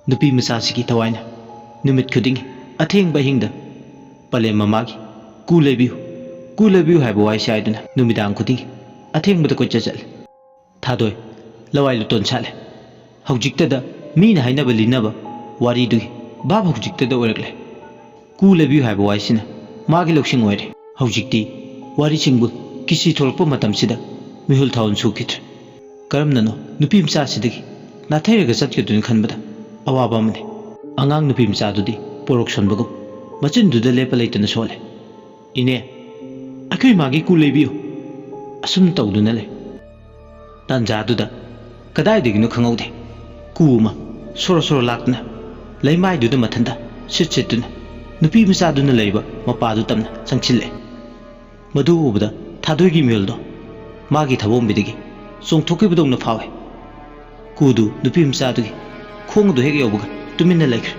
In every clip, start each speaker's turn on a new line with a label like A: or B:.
A: नुपी मचासिगी थवाइना नुमित खुदिंग अथेंग हिंगदा पलेम ममागी कू लेबियु HYBE Y साइदुना नुमिदांग खुदिंग अथेंगबदा कोइ चल थादोय लवाइ लुतोन साले हौजिक्तदा मीना हाइनबा लिनबा वारीदुगी बाब हौजिक्तदा ओरकले कू लेबियु हाइब वाई सिना मागी लौसिंग ओइरे हौजिक्ति वारी सिंगबु किसी थोलपो मतमसिदा मिहुल थाउन सुखित्र करमननो नुपी मचासिदगी नाथैरगा चटकेदुन खनबदा अवाबा मने अंगांग नुपी मचादुदी पोरक सोनबगु मचिनदुदा लेपा लेतना सोले इने अखै मागी कू लेबियु असुम तौदुना ले तांजादुदा कदाइदगिनो खंगौदे कूमा सोरो सोरो लाक्तना लैमाइदुदा मथंदा सिट सिटुना नुपी मचादुना लैबा मपादु तमना संचिल्ले मधु उबदा थादोइगी मिलदो मागी थबोंबिदगी चोंथोकिबदोंना फावे कूदु नुपी मचादुगी खोंगदु हेग यौबगा तुमिन्ना लैख्रे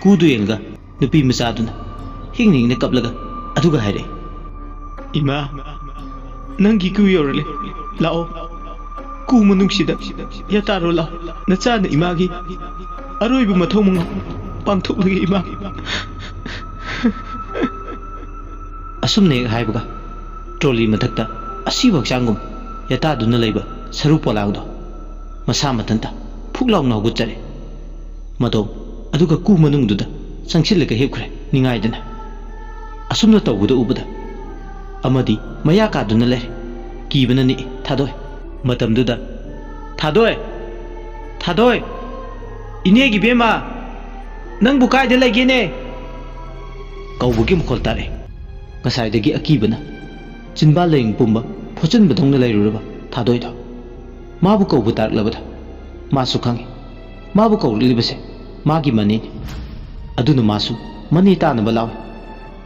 A: कूदु येंगा नुपी मचादुना हिंगनिंगना कपलगा अदुगा हाइरे इमा नंगी कू यौरले लाओ कू मनुंगसिदा यातारो ला नचाना इमागी अरोइबु मथौ मंगा पांथोक्लगे इमा असुमने हाइबगा ट्रोली मथक्ता असीब हक्चांगुम यतादुना लैबा सरु पोलागदो मसा मतंता फुकलाउना हुगुचरे मदो अदुगा कू मनुंगदुदा संगसिलगा हेबख्रे निंगाइदना असुमना तौबुदा उबदा अमदी मया कादुना लेरे कीबना नि थादोय मतमदुदा थादोय इनेगी बेमा नंगबु कायदा लैगेने कौबुगी मखोल तारे ngसाइदगी अकीबना चिनबा लेंग पुंबा फोचन बदोंग लैरुरबा थादोय दो माबु कौबु तारलबदा मासु खंगे माबु कौलिबसे मागी मनी अदुनु मासु मनी तानबा लाव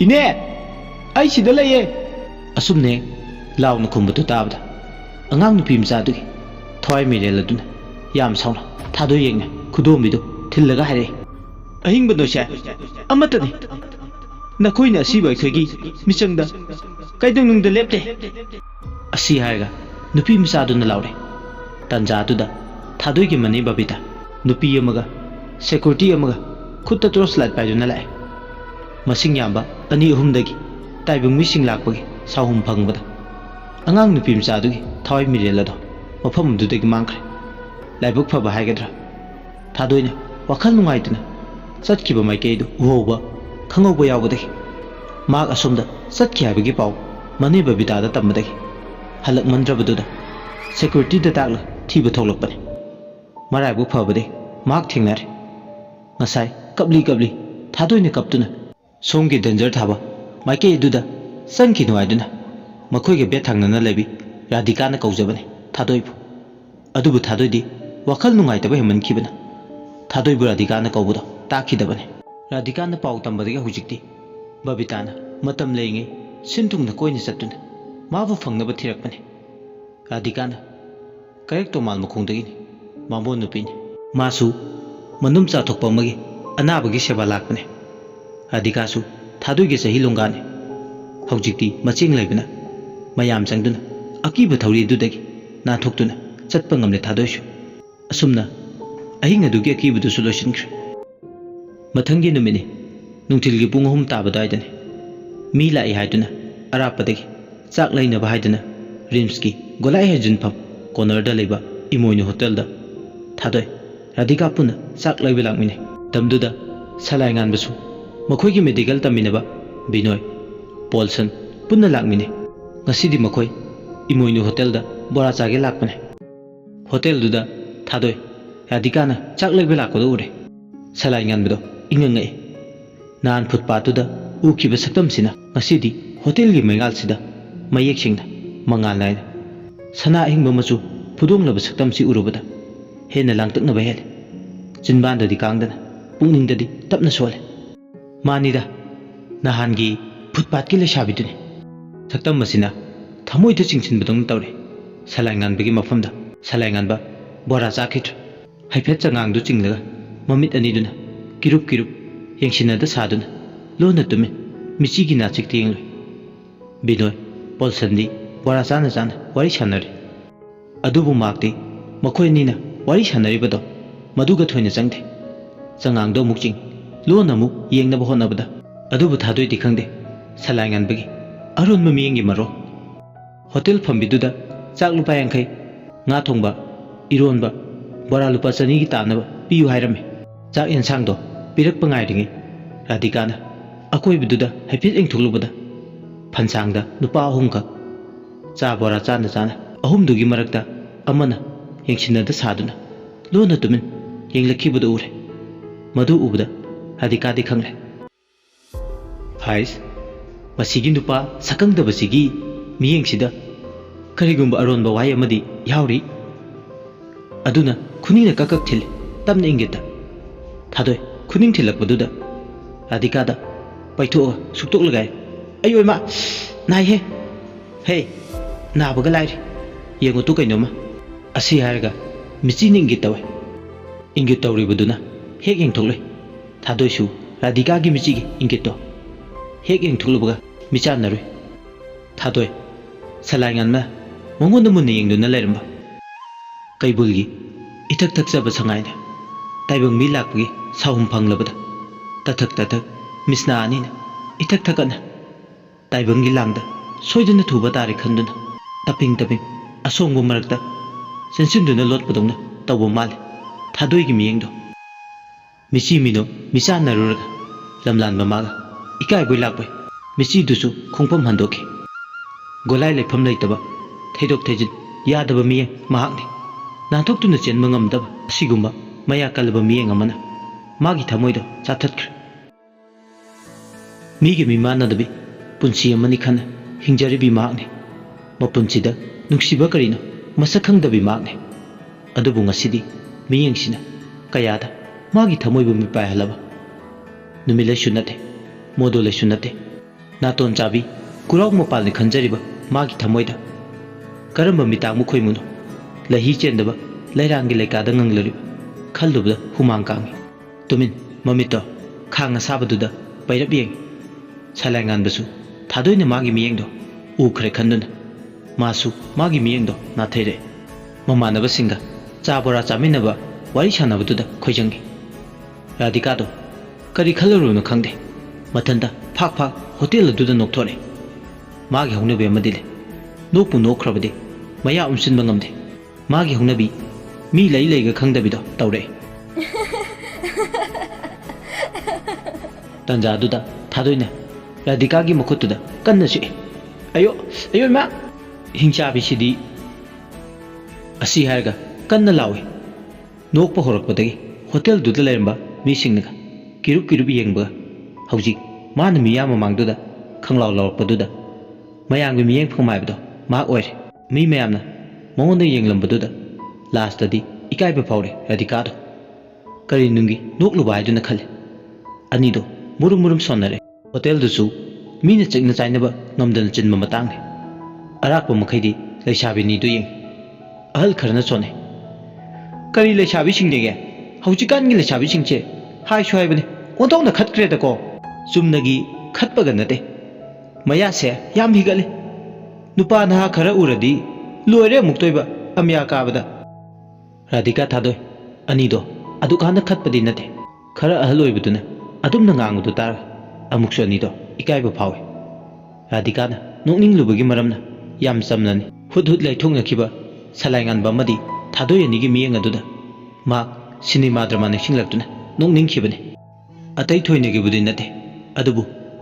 A: इने आई सिदा लैये असुमने लाउन खुंबदु ताबदा अंगांग नुपी मचादुगी थवाइ मिरेल अदुना याम साउना थादोय येंगना खुदोमिदु थिल्लगा हाइरे अहिंग बदोसे अमतने नखोइना असीबा अखोइगी मिचंगदा कैदोंनुंगदा लेपते असी हायगा नुपी मचादुना लाउरे तंजादुदा थादोइगी मनी बबिता नुपी अमगा सिक्योरिटी अमगा खुत्ता टॉर्च लाइट पाइदुना लाए मसिंग याम्बा अनी अहुमदगी ताइबुंग मिसिंग लाकपगी साहुम फंगबदा अंगांग नुपी मचादुगी थवाइ मिरेलदो मफमदुदगी मांखरे लाइबुक फबा हाइगद्रा थादोइना वखल नुंगाइदना चटखिबा माइकेदु उहोबा खंगौबा यावदगी माग असुमदा चटखि हाइबगी पाउ मनी बबितादा तमदगी हलक मंद्रबदुदा सिक्योरिटी दा ताकला थीबा थोलकपने मराइबुक फबदे माग थेंगनारे ngसाइ कबली थादोइना कपतुना सोंगी डेंजर थाबा माइकेदुदा संखि नुआइदुना मखोइगे बेट थांगना लेबी राधिकाना कौजबने थादोइबु अदुबु थादोइदि वखल नुंगाइतबा हेमनखिबना थादोइबु राधिकाना कौबदो ताखिदबने राधिकाना पाउ तंबदगे हुजिक्ति बबिताना मतम लेंगे सिंथुंगना कोइना चतुना माबु फंगनबा थिरकपने राधिकाना करेक्ट तोमाल मखोंदगिनि मामोन नुपिनि मासु मनुम चाथोकपा मगे अनाबगी सेवा लाकपने राधिकासु थादोइगे सही लोंगाने हौजिक्ति मचिंग लैबना मयाम चंगदुना अकीबा थौरीदुदगी नाथोक्तुना चटपा ngamne थादोइसु असुमना अहिंग अदुगी अकीबदुसु लोइसिनख्रे मथंगी नुमिनि नुंथिलगी पुंग 3 ताबदाइदने मी लाई हाइदुना अरापदगी चाक लैनबा हाइदुना रिम्सकी गोलाई हेजिनफम कोनरदा लेबा इमोइनो होटलदा थादोय राधिका पुना चाक लैबा लाकमिने तमदुदा सलाइ nganबसु मखोइगी मेडिकल तमिनबा बिनोय पोलसन पुन्ना लाकमिने ngasiदी मखोइ इमोइनो होटलदा बोरा चागे लाकपने होटल दुदा थादोय राधिकाना चाक लैबा लाकदो उरे सलाइ nganबदो इंगंगै नान फुटपातुदा उखिबा सक्तमसिना ngasiदी होटलगी मैगालसिदा मयेकसिंगना मंगाल नायना सना अहिंबा मचु फुदोंलबा सक्तमसि उरुबदा हेना लांतकनबा हेले चिनबानददी कांगदना पुंगनिंगददी तपना सोले मानिदा नहानगी फुटपातकी लेसाबिदुनि सक्तम मसिना थमोइदा चिंचिनबदों तौरे सलाइ nganबगी मफमदा सलाइ nganबा बोरा चाखित्र हाइफेट चंगांगदु चिंगलगा ममित अनिदुना किरुप येंसिनदा सादुना लोना तुमिन मिचिगी नाचिक तिंगले बिनोय पोलसनदी बोरा चाना वारी सानरे अदुबु माकती मखोइनीना वारी सानरिबदो मदुगा थोइना चंगथे ꯆꯉꯥꯡꯗꯣ ꯑꯃꯨꯛ ꯆꯤꯡ ꯂꯣꯟꯅ ꯑꯃꯨꯛ ꯌꯦꯡꯅꯕ ꯍꯣꯠꯅꯕꯗ ꯑꯗꯨꯕꯨ ꯊꯥꯗꯣꯏꯗꯤ ꯈꯪꯗꯦ ꯁꯂꯥꯏ ꯉꯥꯟꯕꯒꯤ ꯑꯔꯣꯟꯕ ꯃꯤꯠꯌꯦꯡꯒꯤ ꯃꯔꯣꯜ ꯍꯣꯇꯦꯜ ꯐꯝꯕꯤꯗꯨꯗ ꯆꯥꯛ ꯂꯨꯄꯥ 50 ꯉꯥ ꯊꯣꯡꯕ ꯏꯔꯣꯟꯕ ꯕꯣꯔꯥ ꯂꯨꯄꯥ 200ꯒꯤ ꯇꯥꯅꯕ ꯄꯤꯌꯨ ꯍꯥꯏꯔꯝꯃꯤ ꯆꯥꯛ ꯌꯦꯟꯁꯥꯡꯗꯣ ꯄꯤꯔꯛꯄ ꯉꯥꯏꯔꯤꯉꯩ ꯔꯥꯙꯤꯀꯥꯅ ꯑꯀꯣꯏꯕꯗꯨꯗ ꯍꯥꯏꯐꯦꯠ ꯌꯦꯡꯊꯣꯛꯂꯨꯕꯗ ꯐꯟꯁꯥꯡꯗ ꯅꯨꯄꯥ 3ꯈꯛ ꯆꯥ ꯕꯣꯔꯥ ꯆꯥꯅ ꯆꯥꯅ ꯑꯍꯨꯝꯗꯨꯒꯤ ꯃꯔꯛꯇ ꯑꯃꯅ ꯌꯦꯡꯁꯤꯟꯅꯗ ꯁꯥꯗꯨꯅ ꯂꯣꯟꯅ ꯇꯨꯃꯤꯟ ꯌꯦꯡꯂꯛꯈꯤꯕꯗꯨ ꯎꯔꯦ ꯃꯗꯨ ꯎꯕꯗ ꯔꯥꯙꯤꯀꯥꯗꯤ ꯈꯪꯂꯦ ꯍꯥꯏꯁ ꯃꯁꯤꯒꯤ ꯅꯨꯄꯥ ꯁꯛꯈꯪꯗꯕꯁꯤꯒꯤ ꯃꯤꯠꯌꯦꯡꯁꯤꯗ ꯀꯔꯤꯒꯨꯝꯕ ꯑꯔꯣꯟꯕ ꯋꯥꯍꯩ ꯑꯃꯗꯤ ꯌꯥꯎꯔꯤ ꯑꯗꯨꯅ ꯈꯨꯅꯤꯡꯅ ꯀꯛ ꯊꯤꯜꯂꯤ ꯇꯞꯅ ꯏꯪꯒꯤꯠꯇ ꯊꯥꯗꯣꯏ ꯈꯨꯅꯤꯡ ꯊꯤꯜꯂꯛꯄꯗꯨꯗ ꯔꯥꯙꯤꯀꯥꯗ ꯄꯩꯊꯣꯛꯑꯒ ꯁꯨꯛꯇꯣꯛꯂꯒꯥꯏ ꯑꯌꯣꯏꯃ ꯅꯥꯏꯍꯦ ꯍꯦ ꯅꯥꯕꯒ ꯂꯥꯏꯔꯤ ꯌꯦꯡꯉꯨꯇꯨ ꯀꯩꯅꯣꯝꯃ ꯑꯁꯤ ꯍꯥꯏꯔꯒ ꯃꯤꯆꯤꯅ ꯏꯪꯒꯤꯠ ꯇꯧꯋꯦ ꯏꯪꯒꯤꯠ ꯇꯧꯔꯤꯕꯗꯨꯅ ꯍꯦꯛ ꯌꯦꯡꯊꯣꯛꯂꯨꯏ ꯊꯥꯗꯣꯏꯁꯨ ꯔꯥꯙꯤꯀꯥꯒꯤ ꯃꯤꯆꯤꯒꯤ ꯏꯪꯒꯤꯠꯇꯣ ꯍꯦꯛ ꯌꯦꯡꯊꯣꯛꯂꯨꯕꯒ ꯃꯤꯆꯥꯟꯅꯔꯨꯏ ꯊꯥꯗꯣꯏ ꯁꯂꯥꯏ ꯉꯥꯟꯕ ꯃꯉꯣꯟꯗ ꯃꯨꯟꯅ ꯌꯦꯡꯗꯨꯅ ꯂꯩꯔꯝꯕ ꯀꯩꯕꯨꯜꯒꯤ ꯏꯊꯛ ꯊꯛꯆꯕ ꯁꯉꯥꯏꯅ ꯇꯥꯏꯕꯪ ꯃꯤ ꯂꯥꯛꯄꯒꯤ ꯁꯥꯍꯨꯝ ꯐꯪꯂꯕꯗ ꯇꯊꯛ ꯇꯊꯛ ꯃꯤꯁꯅꯥ ꯑꯅꯤꯅ ꯏꯊꯛ ꯊꯛꯀꯠꯅ ꯇꯥꯏꯕꯪꯒꯤ ꯂꯥꯡꯗ ꯁꯣꯏꯗꯅ ꯊꯨꯕ ꯇꯥꯔꯦ ꯈꯟꯗꯨꯅ ꯇꯞꯄꯤꯡ ꯇꯞꯄꯤꯡ ꯑꯁꯣꯡꯕ ꯃꯔꯛꯇ ꯆꯦꯟꯁꯤꯟꯗꯨꯅ ꯂꯣꯠꯄꯗꯧꯅ ꯇꯧꯕ ꯃꯥꯜꯂꯤ ꯊꯥꯗꯣꯏꯒꯤ ꯃꯤꯠꯌꯦꯡꯗꯣ ꯃꯤꯆꯤ ꯃꯤꯅꯣ ꯃꯤꯆꯥꯟꯅꯔꯨꯔꯒ ꯂꯝꯂꯥꯟꯕ ꯃꯥꯒ ꯏꯀꯥꯏꯕꯣꯏ ꯂꯥꯛꯄꯣꯏ ꯃꯤꯆꯤꯗꯨꯁꯨ ꯈꯣꯡꯐꯝ ꯍꯟꯗꯣꯛꯈꯤ ꯒꯣꯂꯥꯏ ꯂꯩꯐꯝ ꯂꯩꯇꯕ ꯊꯩꯗꯣꯛ ꯊꯩꯖꯤꯟ ꯌꯥꯗꯕ ꯃꯤꯠꯌꯦꯡ ꯃꯍꯥꯛꯅꯤ ꯅꯥꯟꯊꯣꯛꯇꯨꯅ ꯆꯦꯟꯕ ꯉꯝꯗꯕ ꯑꯁꯤꯒꯨꯝꯕ ꯃꯌꯥ ꯀꯜꯂꯕ ꯃꯤꯠꯌꯦꯡ ꯑꯃꯅ ꯃꯥꯒꯤ ꯊꯃꯣꯏꯗ ꯆꯥꯊꯠꯈ꯭ꯔꯦ ꯃꯤꯒꯤ ꯃꯤꯃꯥꯟꯅꯗꯕꯤ ꯄꯨꯟꯁꯤ ꯑꯃꯅꯤ ꯈꯟꯅ ꯍꯤꯡꯖꯔꯤꯕꯤ ꯃꯍꯥꯛꯅꯤ ꯃꯄꯨꯟꯁꯤꯗ ꯅꯨꯡꯁꯤꯕ ꯀꯔꯤꯅꯣ ꯃꯁꯛ ꯈꯪꯗꯕꯤ ꯃꯍꯥꯛꯅꯤ ꯑꯗꯨꯕꯨ ꯉꯁꯤꯗꯤ ꯃꯤꯠꯌꯦꯡꯁꯤꯅ ꯀꯌꯥꯗ ꯃꯥꯒꯤ ꯊꯃꯣꯏꯕꯨ ꯃꯤꯄꯥꯏꯍꯜꯂꯕ ꯅꯨꯃꯤꯠ ꯂꯩꯁꯨ ꯅꯠꯇꯦ ꯃꯣꯗꯣ ꯂꯩꯁꯨ ꯅꯠꯇꯦ ꯅꯥꯇꯣꯟ ꯆꯥꯕꯤ ꯀꯨꯔꯥꯎ ꯃꯄꯥꯜꯅꯤ ꯈꯟꯖꯔꯤꯕ ꯃꯥꯒꯤ ꯊꯃꯣꯏꯗ ꯀꯔꯝꯕ ꯃꯤꯇꯥꯡ ꯃꯈꯣꯏꯃꯨꯅꯣ ꯂꯩꯍꯤ ꯆꯦꯟꯗꯕ ꯂꯩꯔꯥꯡꯒꯤ ꯂꯩꯀꯥꯗ ꯉꯪꯂꯔꯤꯕ ꯈꯜꯂꯨꯕꯗ ꯍꯨꯃꯥꯡ ꯀꯥꯡꯉꯤ ꯇꯨꯃꯤꯟ ꯃꯃꯤꯠꯇꯣ ꯈꯥꯡꯅ ꯁꯥꯕꯗꯨꯗ ꯄꯩꯔꯞ ꯌꯦꯡꯉꯤ ꯁꯂꯥꯏ ꯉꯥꯟꯕꯁꯨ ꯊꯥꯗꯣꯏꯅ ꯃꯥꯒꯤ ꯃꯤꯠꯌꯦꯡꯗꯣ ꯎꯈ꯭ꯔꯦ ꯈꯟꯗꯨꯅ ꯃꯥꯁꯨ ꯃꯥꯒꯤ ꯃꯤꯠꯌꯦꯡꯗꯣ ꯅꯥꯊꯩꯔꯛꯏ ꯃꯃꯥꯟꯅꯕꯁꯤꯡꯒ ꯆꯥ ꯕꯣꯔꯥ ꯆꯥꯃꯤꯟꯅꯕ ꯋꯥꯔꯤ ꯁꯥꯟꯅꯕꯗꯨꯗ ꯈꯣꯏꯖꯪꯉꯤ ꯔꯥꯙꯤꯀꯥꯗꯣ ꯀꯔꯤ ꯈꯜꯂꯨꯔꯕꯅꯣ ꯈꯪꯗꯦ ꯃꯊꯟꯇ ꯐꯥꯛ ꯐꯥꯛ ꯍꯣꯇꯦꯜ ꯑꯗꯨꯗ ꯅꯣꯛꯊꯣꯔꯛꯏ ꯃꯥꯒꯤ ꯍꯧꯅꯕꯤ ꯑꯃꯗꯤ ꯂꯩ ꯅꯣꯛꯄꯨ ꯅꯣꯛꯈ꯭ꯔꯕꯗꯤ ꯃꯌꯥ ꯎꯝꯁꯤꯟꯕ ꯉꯝꯗꯦ ꯃꯥꯒꯤ ꯍꯧꯅꯕꯤ ꯃꯤ ꯂꯩꯒ ꯈꯪꯗꯕꯤꯗꯣ ꯇꯧꯔꯛꯏ ꯇꯟꯖꯥꯗꯨꯗ ꯊꯥꯗꯣꯏꯅ ꯔꯥꯙꯤꯀꯥꯒꯤ ꯃꯈꯨꯠꯇꯨꯗ ꯀꯟꯅ ꯆꯤꯛꯏ ꯑꯌꯣꯏꯃ ꯍꯤꯡꯆꯥꯕꯤꯁꯤꯗꯤ ꯑꯁꯤ ꯍꯥꯏꯔꯒ ꯀꯟꯅ ꯂꯥꯎꯏ ꯅꯣꯛꯄ ꯍꯧꯔꯛꯄꯗꯒꯤ ꯍꯣꯇꯦꯜꯗꯨꯗ ꯂꯩꯔꯝꯕ ꯃꯤꯁꯤꯡꯅꯒ ꯀꯤꯔꯨꯞ ꯀꯤꯔꯨꯞ ꯌꯦꯡꯕꯒ ꯍꯧꯖꯤꯛ ꯃꯥꯅ ꯃꯤꯌꯥꯝ ꯃꯃꯥꯡꯗꯨꯗ ꯈꯪꯂꯥꯎ ꯂꯥꯎꯔꯛꯄꯗꯨꯗ ꯃꯌꯥꯝꯒꯤ ꯃꯤꯠꯌꯦꯡꯐꯝ ꯍꯥꯏꯕꯗꯣ ꯃꯍꯥꯛ ꯑꯣꯏꯔꯦ ꯃꯤ ꯃꯌꯥꯝꯅ ꯃꯉꯣꯟꯗ ꯌꯦꯡꯂꯝꯕꯗꯨꯗ ꯂꯥꯁꯇꯗꯤ ꯏꯀꯥꯏꯕ ꯐꯥꯎꯔꯦ ꯔꯥꯙꯤꯀꯥꯗꯣ ꯀꯔꯤ ꯅꯨꯡꯒꯤ ꯅꯣꯛꯂꯨꯕ ꯍꯥꯏꯗꯨꯅ ꯈꯜꯂꯤ ꯑꯅꯤꯗꯣ ꯃꯨꯔꯨꯝ ꯃꯨꯔꯨꯝ ꯁꯣꯟꯅꯔꯦ ꯍꯣꯇꯦꯜꯗꯨꯁꯨ ꯃꯤꯅ ꯆꯤꯛꯅ ꯆꯥꯏꯅꯕ ꯉꯝꯗꯅ ꯆꯤꯟꯕ ꯃꯇꯥꯡꯅꯤ ꯑꯔꯥꯛꯄ ꯃꯈꯩꯗꯤ ꯂꯩꯁꯥꯕꯤꯅꯤꯗꯨ ꯌꯦꯡꯉꯤ ꯑꯍꯜ ꯈꯔꯅ ꯁꯣꯟꯅꯩ ꯀꯔꯤ ꯂꯩꯁꯥꯕꯤꯁꯤꯡꯅꯦꯒꯦ ꯍꯧꯖꯤꯛꯀꯥꯟꯒꯤ ꯂꯩꯁꯥꯕꯤꯁꯤꯡꯁꯦ ꯍꯥꯏꯁꯨ ꯍꯥꯏꯕꯅꯤ ꯑꯣꯟꯊꯣꯛꯅ ꯈꯠꯈ꯭ꯔꯦꯗꯀꯣ ꯆꯨꯝꯅꯒꯤ ꯈꯠꯄꯒ ꯅꯠꯇꯦ ꯃꯌꯥꯁꯦ ꯌꯥꯝ ꯍꯤꯒꯠꯂꯤ नुपा नहा खरा उरदी लोरे मुक्तोइबा अमिया काबदा राधिका थादोय अनीदो अदु काना खतपदी नते खरा अहल ओइबदुना अदुमना ngangudu tar अमुक्सु अनीदो इकाइबा फावे राधिकाना नोकनिंग लुबगी मरमना याम समननी हुद हुद लाइथोंगखिबा सलाइंगानबा मदी थादोय अनीगी मियेंग अदुदा मा सिनेमा ड्रामा निसिंगलक्तुना नोकनिंगखिबने अतै थोइनेगिबुदि नते अदुबु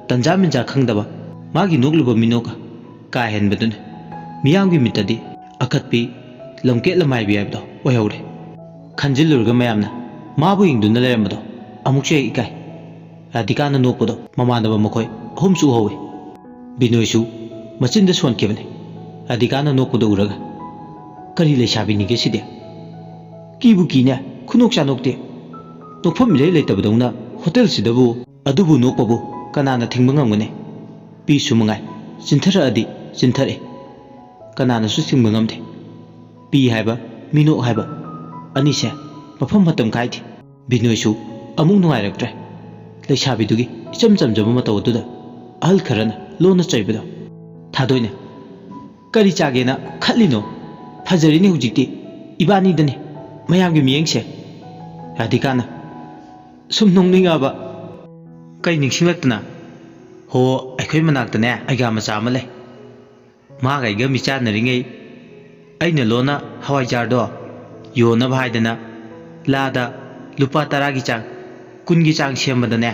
A: तंजा मिंजा खंगदबा मागी नोकलुबा मिनोका काहेनबदुना मियांगी मितदी अखतपी लमकेट लमाइबी हाइबदो ओइहौरे खंजिलुरगा मयामना माबु इंगदुना लेरमबदो अमुकसे इकाय राधिकाना नोकपदो ममानबा मखोय अहुमसु हौवे बिनोयसु मचिंदा सोनकेबने राधिकाना नोकपदो उरगा करी लेसाबिनिगे सिदे कीबु कीने खुनोक चानोकते नोकफम मिले लेतबदौना होटेल सिदबु अदुबु नोकपबु कनाना थिंबा ngamgane पीसु मंगाय चिंथरअदि चिंथरे कनानासु थिंबा ngamde पी हाइबा मिनो हाइबा अनिसे मफम मतम काइथि बिनोयसु अमुक नुंगाइरक्त्रे लेसाबिदुगी इचम चमजब मतौदुदा अहल खरना लोना चैबदो थादोइने करी चागेना खलिनो फजरिने हुजिक्ति इबानीदने मयामगी मियेंगसे राधिकाना sum nongninga ba kai ningsinglaktana ho aikhoi manaktane aiga macha ama lei ma gaiga micha naringai aina lona hawai jar do yona bhaidana lada lupa 10 gi chang 10 gi chang sembadane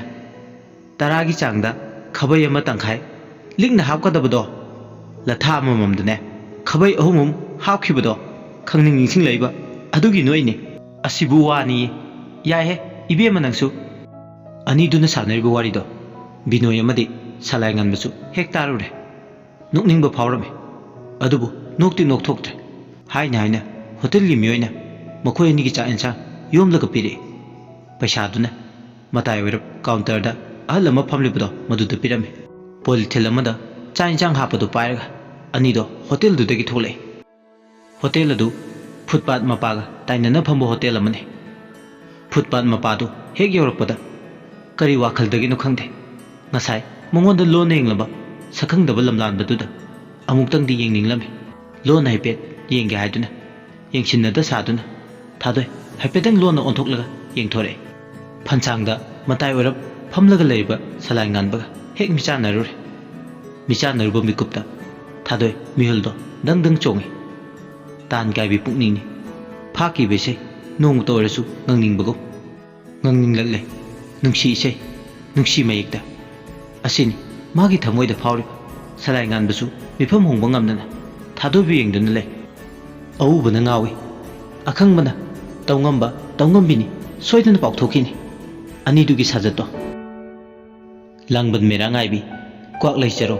A: 10 gi chang da khabai ama tangkhai lingna hapkadabado latha amamamdane khabai ahumum hapkhibado khangning ningsing leiba adugi noine asibu wani yai he ibe manangsu ani duna sanariba wari do binoy amadi salai nganbasu hektarure nokningba phawrame adubu nokti nokthoktre haina hotel gi miyoina makhoi ani gi cha ensa yomlaga piri paisa duna matai werap counter da alama phamlibdo maduda pirame polythene amada cha enjang hapadu pairaga ani do hotel du dagi tholai hotel adu footpath mapaga tainana phambo hotel amane footpath mapadu hek yorakpada kari wakhal dagi no khangde ngasai mongonda lon englaba sakhangdaba lamlan baduda amuktang di yengninglam lon haipet yengge haiduna yengsinada saduna thadoi haipetang lon onthoklaga yengthore phansangda matai werap phamlaga leiba salai nganbaga hek michanarure michanarbo mikupta thadoi miholdo dangdang chongi tan gaibi pukningni phaki bese nong toresu ngangningbago ngangninglagle nungsi se nungsi mayekta asini magi thamoida phawri salai nganbasu mifam hongba ngamdana thadobi yengduna le awubana ngawi akhangbana tawngambini soidana pauthokini ani dugi sajato langban mera ngaibi kwak leicharo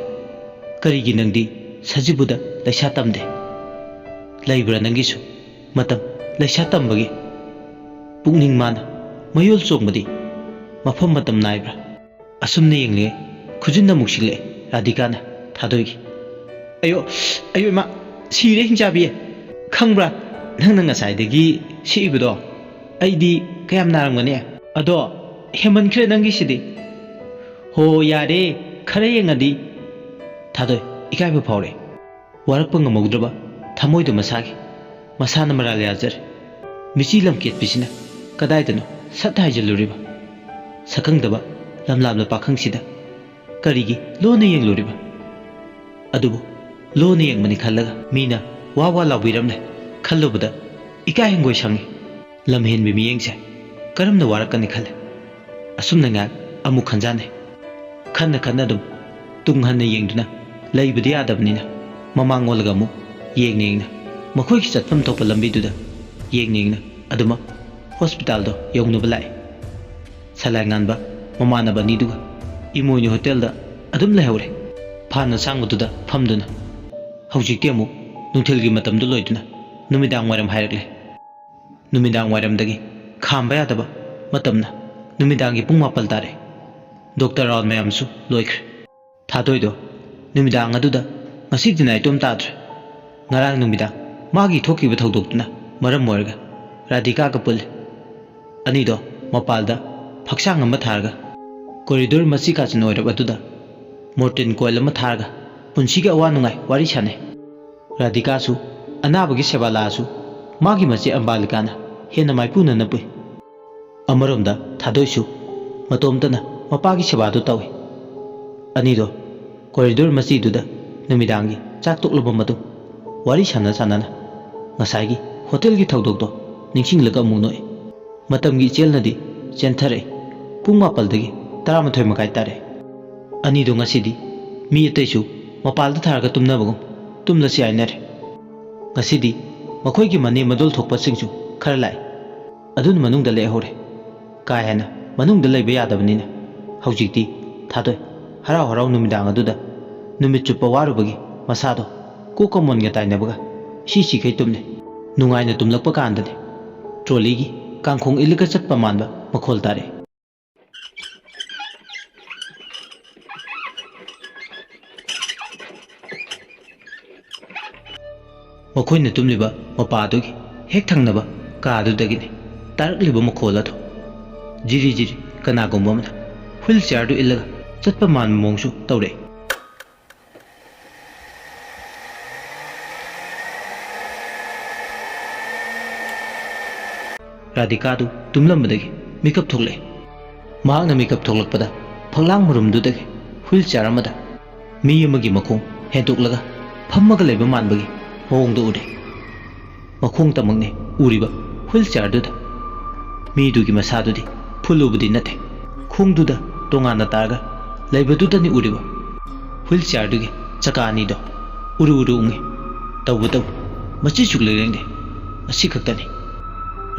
A: karigi nangdi sajibuda laisa tamde laibra nangisu matam laisa tambagi pukning mana mayol chongmadi mafam matam naibra asumne yengle khujinna muksile radikana thadoigi ayo ma sire hinjabi khangbra nangna ngasaidagi siibdo aidi kayam narangmane ado heman khre nangi sidi ho yare khare yengadi thadoi ikaiba phawre warakpa ngamogdraba thamoidu masagi masana maral yajar michi lamket pisina kadaidano sathai jaluriba sakangdaba lamlamna pakhangsida karigi lona yengluriba adubu lona yengmani khallaga mina wawa lawiramne khallubada ikai hengoi sangi lamhenbi miyengse karamna warakani khalle asumna nga amu khanjane khanna dum tunghanna yengduna laibadi adabnina mamangolga mu yengnengna makhoi ki chatfam topa lambi duda yengnengna aduma hospital do yongnu balai salanganba mamana bani duga imoini hotel da adum lehore phana sangmududa phamduna hawjikti amu nungthelgi matamdu loiduna numidang waram hairakle numidang waram dagi khamba yadaba matamna numidangi pung 4 tare doctor raun mayamsu loikre thadoido numidang aduda ngasi dinai tom tadre ngarang numidang magi thokiba thodokna maram moirga radhika ka pul ani do mapalda phaksang ama tharga corridor masi ka chnoirab aduda mortin coil ama tharga punsiga awa nungai wari chane radhika su anabagi sebala su magi machi ambalikana hena maipuna na pui amaromda thadoisu matomtana mapagi sebadu tawi ani do corridor masi duda numidangi chak tokloba matu wari sanana ngasai gi hotel gi thodok do ningsinglaga munoi matamgi chelnadi chenthare pung 4 dagi 13 makai tare ani do ngasidi mi ataisu mapalda tharga tumnabagum tumlasi ainare ngasidi makhoi gi mani madol thokpa singsu khara lai adun manungda le hore ka hena manungda leiba yadabnina haujikti thadoi harau numidang aduda numit chupa warubagi masado kokomon ga tainabaga si kai tumne nungaina tumlakpa kandane trolley gi kangkhong ilga chatpa manba makhol tare makhoina tumliba mapadugi hek thangnaba kaadudagini tarakliba makhol atho jiri kanagomba mana wheelchair du illaga chatpa man mongsu tawre radhika du tumlambadagi makeup thokle ꯃꯍꯥꯛꯅ ꯃꯤꯀꯞ ꯊꯣꯛꯂꯛꯄꯗ ꯐꯛꯂꯥꯡ ꯃꯔꯨꯝꯗꯨꯗꯒꯤ wheel chair ꯑꯃꯗ ꯃꯤ ꯑꯃꯒꯤ ꯃꯈꯣꯡ ꯍꯦꯟꯗꯣꯛꯂꯒ ꯐꯝꯃꯒ ꯂꯩꯕ ꯃꯥꯟꯕꯒꯤ ꯃꯑꯣꯡꯗ ꯎꯔꯦ꯫ ꯃꯈꯣꯡꯇꯃꯛꯅꯦ ꯎꯔꯤꯕ ꯍꯨꯏꯜ ꯆꯤꯌꯥꯔꯗꯨꯗ꯫ ꯃꯤꯗꯨꯒꯤ ꯃꯁꯥꯗꯨꯗꯤ ꯐꯨꯜꯂꯨꯕꯗꯤ ꯅꯠꯇꯦ, ꯈꯣꯡꯗꯨꯗ ꯇꯣꯉꯥꯟꯅ ꯇꯥꯔꯒ ꯂꯩꯕꯗꯨꯗꯅꯤ ꯎꯔꯤꯕ꯫ ꯍꯨꯏꯜ ꯆꯤꯌꯥꯔꯗꯨꯒꯤ ꯆꯀꯥ ꯑꯅꯤꯗꯣ ꯎꯔꯨ ꯎꯔꯨ ꯎꯪꯉꯤ, ꯇꯧꯕꯇꯕꯨ ꯃꯆꯤ ꯁꯨꯛꯂꯦꯡ ꯂꯦꯡꯗꯦ꯫ ꯑꯁꯤ ꯈꯛꯇꯅꯤ